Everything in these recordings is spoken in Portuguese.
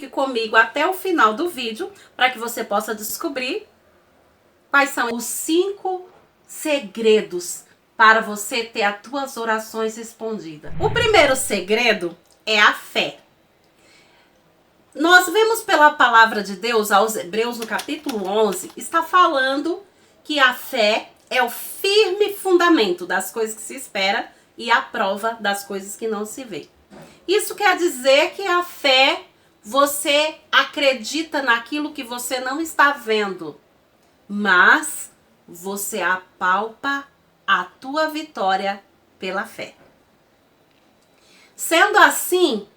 fique comigo até o final do vídeo para que você possa descobrir quais são os 5 segredos para você ter as tuas orações respondidas. O primeiro segredo é a fé. Nós vemos pela palavra de Deus aos Hebreus, no capítulo 11, está falando que a fé é o firme fundamento das coisas que se espera e a prova das coisas que não se vê. Isso quer dizer que a fé, você acredita naquilo que você não está vendo, mas você apalpa a tua vitória pela fé. Sendo assim,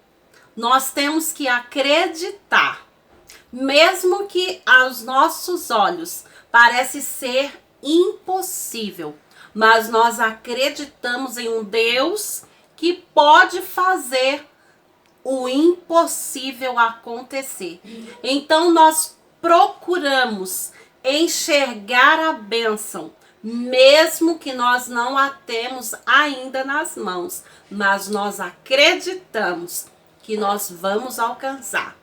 nós temos que acreditar, mesmo que aos nossos olhos parece ser impossível, mas nós acreditamos em um Deus que pode fazer o impossível acontecer. Então nós procuramos enxergar a bênção, mesmo que nós não a temos ainda nas mãos, mas nós acreditamos que nós vamos alcançar.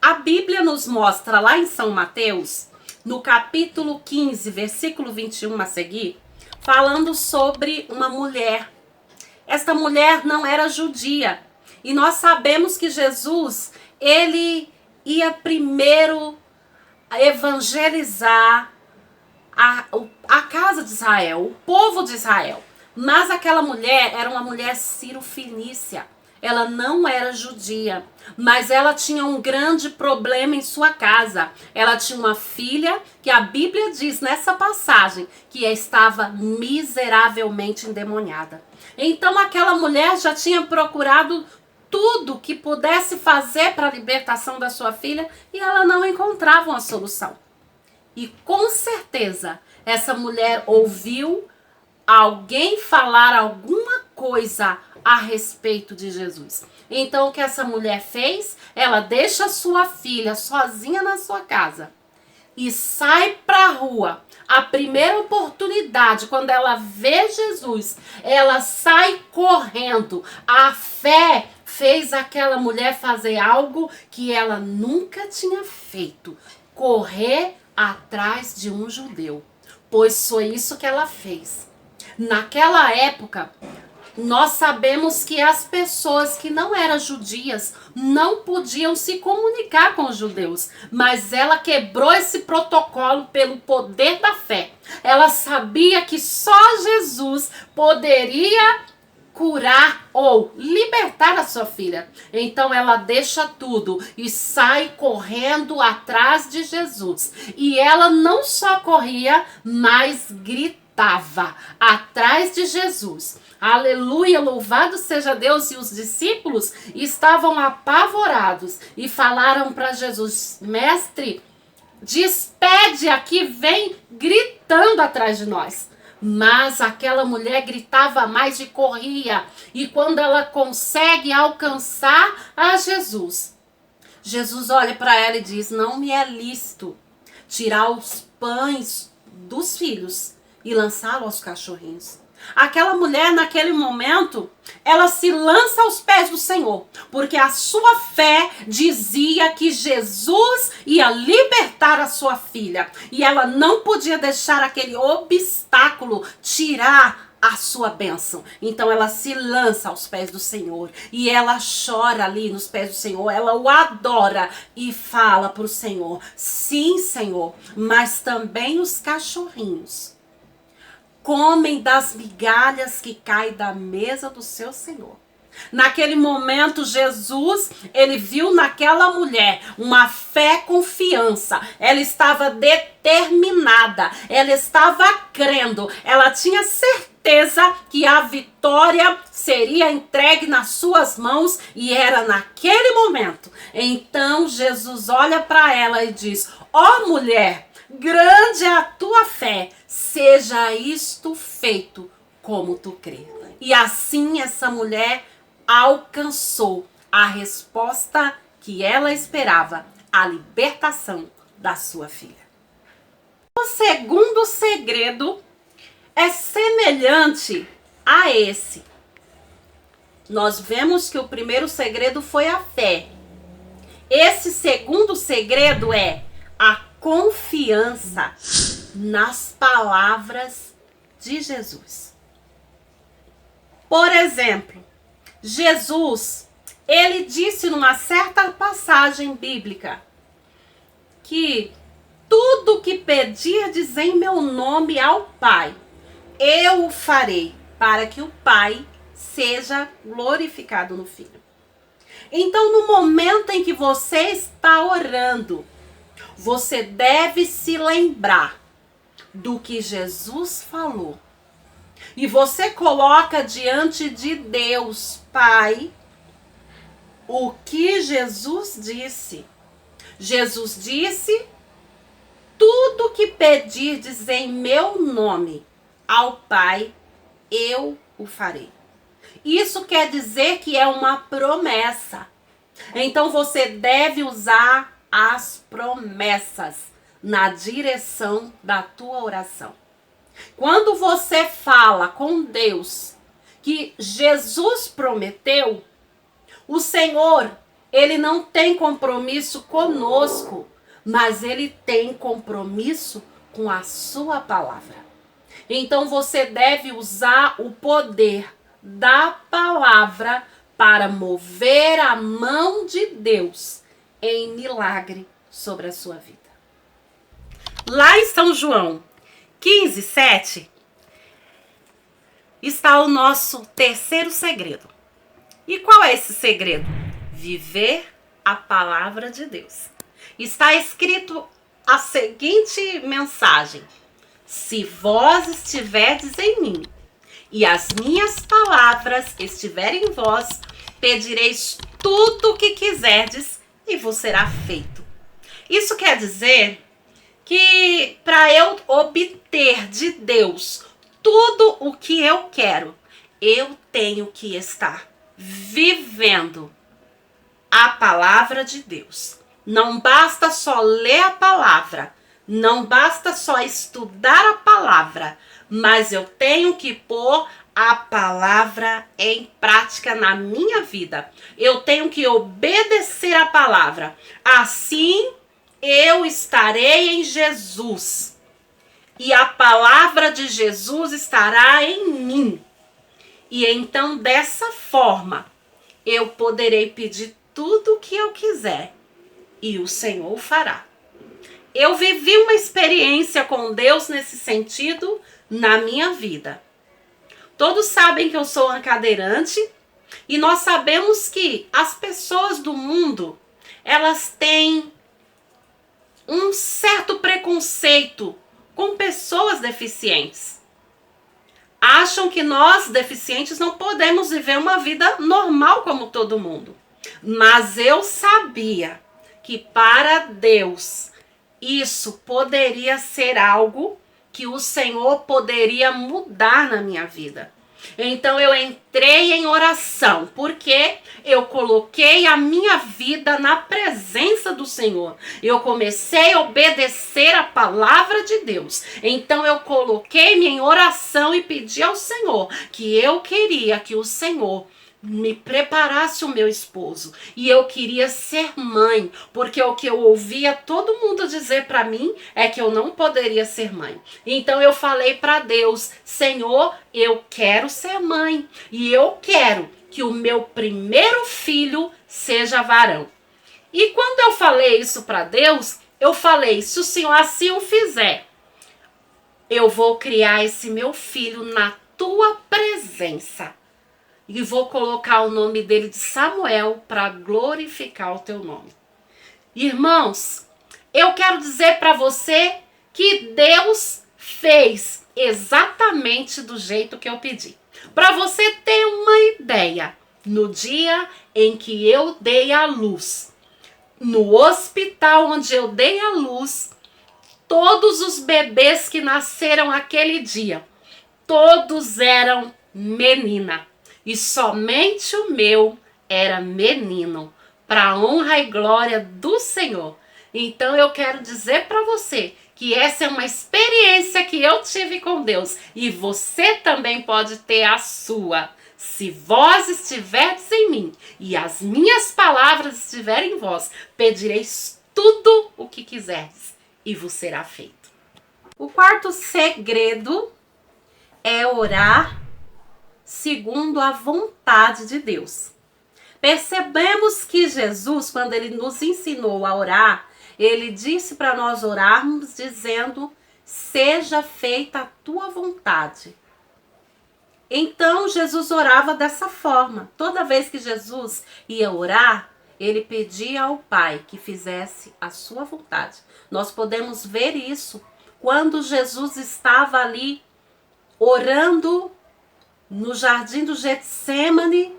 A Bíblia nos mostra lá em São Mateus, no capítulo 15, versículo 21 a seguir, falando sobre uma mulher. Esta mulher não era judia. E nós sabemos que Jesus, ele ia primeiro evangelizar a casa de Israel, o povo de Israel. Mas aquela mulher era uma mulher cirofenícia. Ela não era judia, mas ela tinha um grande problema em sua casa. Ela tinha uma filha que a Bíblia diz nessa passagem que estava miseravelmente endemoniada. Então aquela mulher já tinha procurado tudo que pudesse fazer para a libertação da sua filha e ela não encontrava uma solução. E com certeza essa mulher ouviu alguém falar alguma coisa a respeito de Jesus. Então o que essa mulher fez? Ela deixa sua filha sozinha na sua casa e sai para a rua. A primeira oportunidade, quando ela vê Jesus, ela sai correndo. A fé fez aquela mulher fazer algo que ela nunca tinha feito: correr atrás de um judeu. Pois foi isso que ela fez. Naquela época, nós sabemos que as pessoas que não eram judias não podiam se comunicar com os judeus, mas ela quebrou esse protocolo pelo poder da fé. Ela sabia que só Jesus poderia curar ou libertar a sua filha. Então ela deixa tudo e sai correndo atrás de Jesus. E ela não só corria, mas gritava atrás de Jesus. Aleluia, louvado seja Deus. E os discípulos estavam apavorados e falaram para Jesus: mestre, despede aqui, vem gritando atrás de nós. Mas aquela mulher gritava mais e corria. E quando ela consegue alcançar a Jesus, Jesus olha para ela e diz: não me é lícito tirar os pães dos filhos e lançá-los aos cachorrinhos. Aquela mulher, naquele momento, ela se lança aos pés do Senhor, porque a sua fé dizia que Jesus ia libertar a sua filha, e ela não podia deixar aquele obstáculo tirar a sua bênção. Então ela se lança aos pés do Senhor, e ela chora ali nos pés do Senhor, ela o adora e fala para o Senhor: sim, Senhor, mas também os cachorrinhos comem das migalhas que caem da mesa do seu Senhor. Naquele momento, Jesus, ele viu naquela mulher uma fé, confiança. Ela estava determinada, ela estava crendo, ela tinha certeza que a vitória seria entregue nas suas mãos, e era naquele momento. Então Jesus olha para ela e diz: ó mulher, grande é a tua fé, seja isto feito como tu crê. E assim essa mulher alcançou a resposta que ela esperava, a libertação da sua filha. O segundo segredo é semelhante a esse. Nós vemos que o primeiro segredo foi a fé. Esse segundo segredo é a confiança nas palavras de Jesus. Por exemplo, Jesus, ele disse numa certa passagem bíblica que tudo que pedirdes em meu nome ao Pai, eu o farei, para que o Pai seja glorificado no Filho. Então, no momento em que você está orando, você deve se lembrar do que Jesus falou. E você coloca diante de Deus, Pai, o que Jesus disse. Jesus disse: tudo que pedirdes em meu nome ao Pai, eu o farei. Isso quer dizer que é uma promessa. Então você deve usar as promessas na direção da tua oração. Quando você fala com Deus que Jesus prometeu, o Senhor, ele não tem compromisso conosco, mas ele tem compromisso com a sua palavra. Então você deve usar o poder da palavra para mover a mão de Deus em milagre sobre a sua vida. Lá em São João 15:7 está o nosso terceiro segredo. E qual é esse segredo? Viver a palavra de Deus. Está escrito a seguinte mensagem: se vós estiverdes em mim e as minhas palavras estiverem em vós, pedireis tudo o que quiserdes e vos será feito. Isso quer dizer que para eu obter de Deus tudo o que eu quero, eu tenho que estar vivendo a palavra de Deus. Não basta só ler a palavra, não basta só estudar a palavra, mas eu tenho que pôr a palavra em prática na minha vida. Eu tenho que obedecer a palavra. Assim eu estarei em Jesus. E a palavra de Jesus estará em mim. E então, dessa forma, eu poderei pedir tudo o que eu quiser. E o Senhor fará. Eu vivi uma experiência com Deus nesse sentido na minha vida. Todos sabem que eu sou uma cadeirante e nós sabemos que as pessoas do mundo, elas têm um certo preconceito com pessoas deficientes. Acham que nós, deficientes, não podemos viver uma vida normal como todo mundo. Mas eu sabia que para Deus isso poderia ser algo que o Senhor poderia mudar na minha vida. Então eu entrei em oração, porque eu coloquei a minha vida na presença do Senhor. Eu comecei a obedecer a palavra de Deus. Então eu coloquei-me em oração e pedi ao Senhor que eu queria que o Senhor me preparasse o meu esposo. E eu queria ser mãe, porque o que eu ouvia todo mundo dizer para mim é que eu não poderia ser mãe. Então eu falei para Deus: Senhor, eu quero ser mãe e eu quero que o meu primeiro filho seja varão. E quando eu falei isso para Deus, eu falei: se o Senhor assim o fizer, eu vou criar esse meu filho na tua presença. E vou colocar o nome dele de Samuel para glorificar o teu nome. Irmãos, eu quero dizer para você que Deus fez exatamente do jeito que eu pedi. Para você ter uma ideia, no dia em que eu dei a luz, no hospital onde eu dei a luz, todos os bebês que nasceram aquele dia, todos eram menina. E somente o meu era menino, para a honra e glória do Senhor. Então eu quero dizer para você que essa é uma experiência que eu tive com Deus. E você também pode ter a sua. Se vós estiverdes em mim e as minhas palavras estiverem em vós, pedireis tudo o que quiserdes e vos será feito. O quarto segredo é orar segundo a vontade de Deus. Percebemos que Jesus, quando ele nos ensinou a orar, ele disse para nós orarmos dizendo: seja feita a tua vontade. Então Jesus orava dessa forma. Toda vez que Jesus ia orar, ele pedia ao Pai que fizesse a sua vontade. Nós podemos ver isso quando Jesus estava ali orando no jardim do Getsêmani,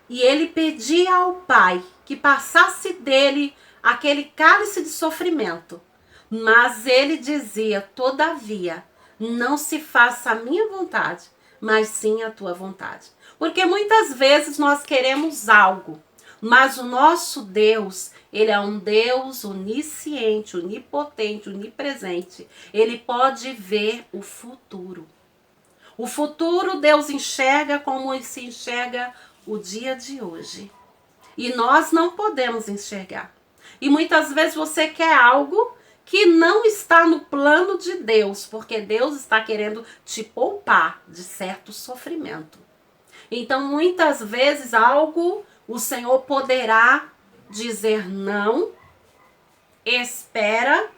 e ele pedia ao Pai que passasse dele aquele cálice de sofrimento. Mas ele dizia: todavia, não se faça a minha vontade, mas sim a tua vontade. Porque muitas vezes nós queremos algo, mas o nosso Deus, ele é um Deus onisciente, onipotente, onipresente. Ele pode ver o futuro. O futuro Deus enxerga como se enxerga o dia de hoje. E nós não podemos enxergar. E muitas vezes você quer algo que não está no plano de Deus, porque Deus está querendo te poupar de certo sofrimento. Então, muitas vezes, algo o Senhor poderá dizer não, espera,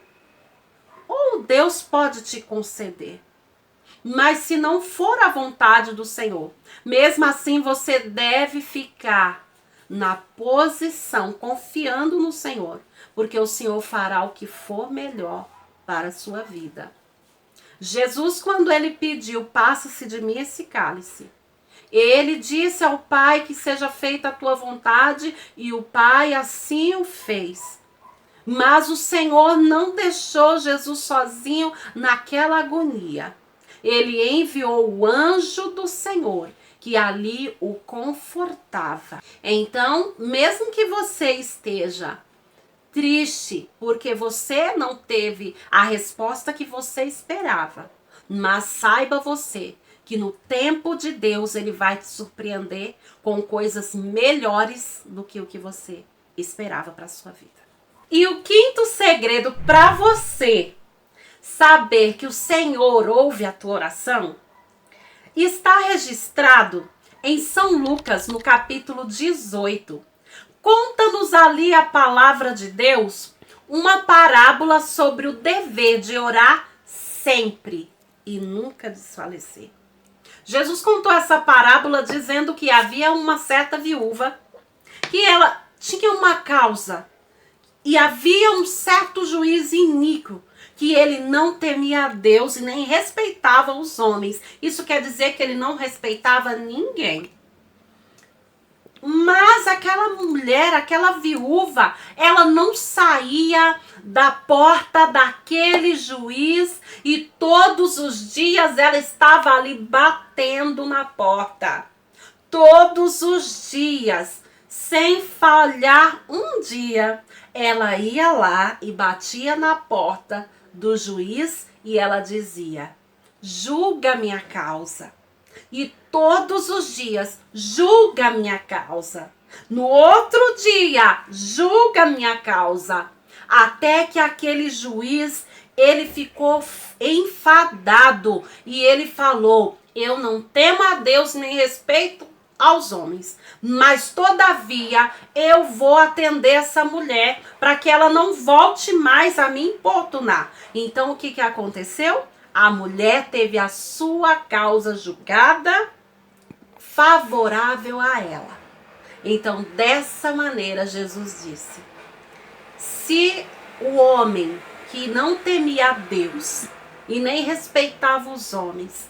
ou Deus pode te conceder. Mas se não for a vontade do Senhor, mesmo assim você deve ficar na posição, confiando no Senhor, porque o Senhor fará o que for melhor para a sua vida. Jesus, quando ele pediu: passa-se de mim esse cálice, ele disse ao Pai que seja feita a tua vontade, e o Pai assim o fez. Mas o Senhor não deixou Jesus sozinho naquela agonia. Ele enviou o anjo do Senhor, que ali o confortava. Então, mesmo que você esteja triste, porque você não teve a resposta que você esperava, mas saiba você que no tempo de Deus ele vai te surpreender com coisas melhores do que o que você esperava para a sua vida. E o quinto segredo para você saber que o Senhor ouve a tua oração está registrado em São Lucas, no capítulo 18. Conta-nos ali a palavra de Deus, uma parábola sobre o dever de orar sempre e nunca desfalecer. Jesus contou essa parábola dizendo que havia uma certa viúva, que ela tinha uma causa, e havia um certo juiz iníquo, que ele não temia a Deus e nem respeitava os homens. Isso quer dizer que ele não respeitava ninguém. Mas aquela mulher, aquela viúva, ela não saía da porta daquele juiz, e todos os dias ela estava ali batendo na porta. Todos os dias, sem falhar um dia, ela ia lá e batia na porta do juiz e ela dizia: julga minha causa. E todos os dias, julga minha causa. No outro dia, julga minha causa. Até que aquele juiz, ele ficou enfadado e ele falou: eu não temo a Deus nem respeito aos homens, mas todavia eu vou atender essa mulher para que ela não volte mais a me importunar. Então o que aconteceu? A mulher teve a sua causa julgada favorável a ela. Então, dessa maneira, Jesus disse: se o homem que não temia a Deus e nem respeitava os homens,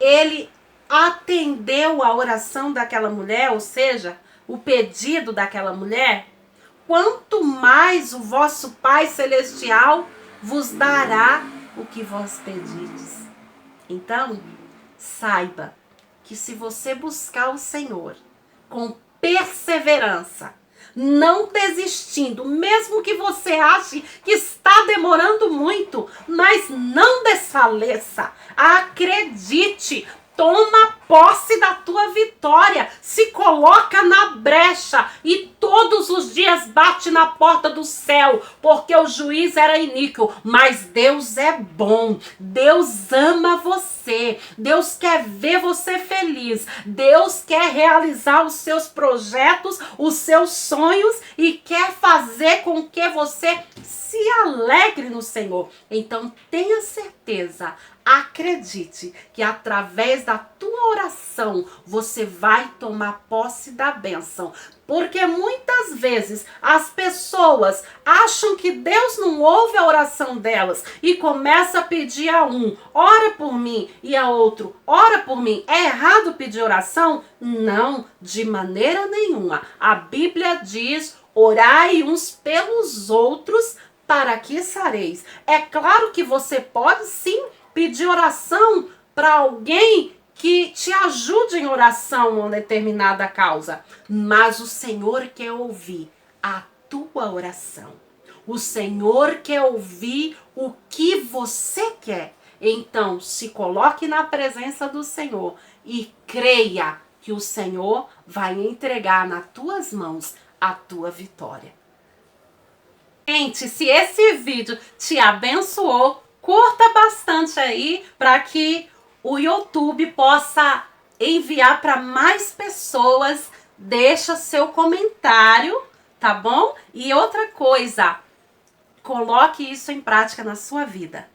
ele atendeu a oração daquela mulher, ou seja, o pedido daquela mulher, quanto mais o vosso Pai Celestial vos dará o que vós pedides. Então, saiba que se você buscar o Senhor com perseverança, não desistindo, mesmo que você ache que está demorando muito, mas não desfaleça, acredite. toma posse da tua vitória, se coloca na brecha e todos os dias bate na porta do céu, porque o juiz era iníquo, mas Deus é bom, Deus ama você, Deus quer ver você feliz, Deus quer realizar os seus projetos, os seus sonhos e quer fazer com que você se alegre no Senhor. Então tenha certeza, acredite que através da tua oração você vai tomar posse da bênção. Porque muitas vezes as pessoas acham que Deus não ouve a oração delas e começa a pedir a um, ora por mim, e a outro, ora por mim. É errado pedir oração? Não, de maneira nenhuma. A Bíblia diz, orai uns pelos outros para que sareis. É claro que você pode sim pedir oração para alguém que te ajude em oração em uma determinada causa. Mas o Senhor quer ouvir a tua oração. O Senhor quer ouvir o que você quer. Então, se coloque na presença do Senhor e creia que o Senhor vai entregar nas tuas mãos a tua vitória. Gente, se esse vídeo te abençoou, curta bastante aí para que o YouTube possa enviar para mais pessoas. Deixa seu comentário, tá bom? E outra coisa, coloque isso em prática na sua vida.